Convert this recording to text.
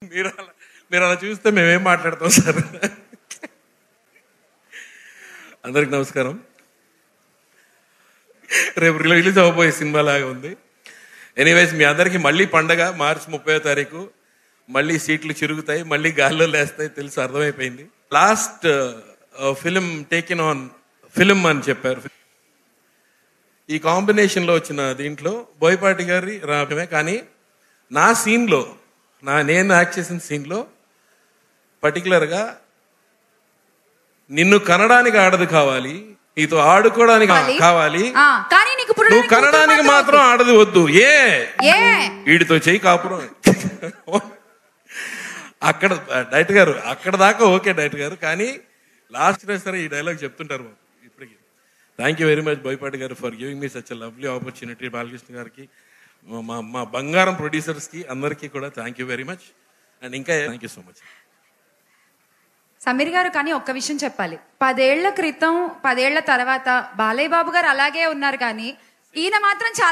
మీరు అలా చూస్తే మేమేం మాట్లాడతాం సార్. అందరికి నమస్కారం. రేపు రిలీజ్ అవ్వబోయే సినిమా లాగా ఉంది. ఎనీవేస్ మీ అందరికి మళ్ళీ పండగ. మార్చి 30వ తారీఖు మళ్ళీ సీట్లు చిరుగుతాయి, మళ్ళీ గాల్లో లేస్తాయి, తెలుసు, అర్థమైపోయింది. Last film taken on film అని చెప్పారు. ఈ కాంబినేషన్ లో వచ్చిన దీంట్లో బోయపాటి గారి రావడమే, కానీ నా సీన్లో నేను యాక్ట్ చేసిన సీన్లో పర్టికులర్గా నిన్ను కనడానికి ఆడదు కావాలి, నీతో ఆడుకోవడానికి కావాలి, నువ్వు కనడానికి మాత్రం ఆడదు వద్దు. వీడితో చెయ్యి కాపురం. అక్కడ డైరెక్టర్ గారు అక్కడ దాకా ఓకే డైరెక్టర్ గారు, కానీ లాస్ట్ సరే ఈ డైలాగ్ చెప్తుంటారు ఇప్పటికి. Thank you very much Boyapati గారు for giving me such lovely opportunity. Balakrishna గారికి, మా బంగారం ప్రొడ్యూసర్స్ కి అందరికీ కూడా thank you very much. And ఇంకా thank you so much Sameer గారు. కానీ ఒక్క విషయం చెప్పాలి, 10 ఏళ్ల క్రితం 10 ఏళ్ల తర్వాత బాలయ్య బాబు గారు అలాగే ఉన్నారు, కానీ ఈయన మాత్రం చాలా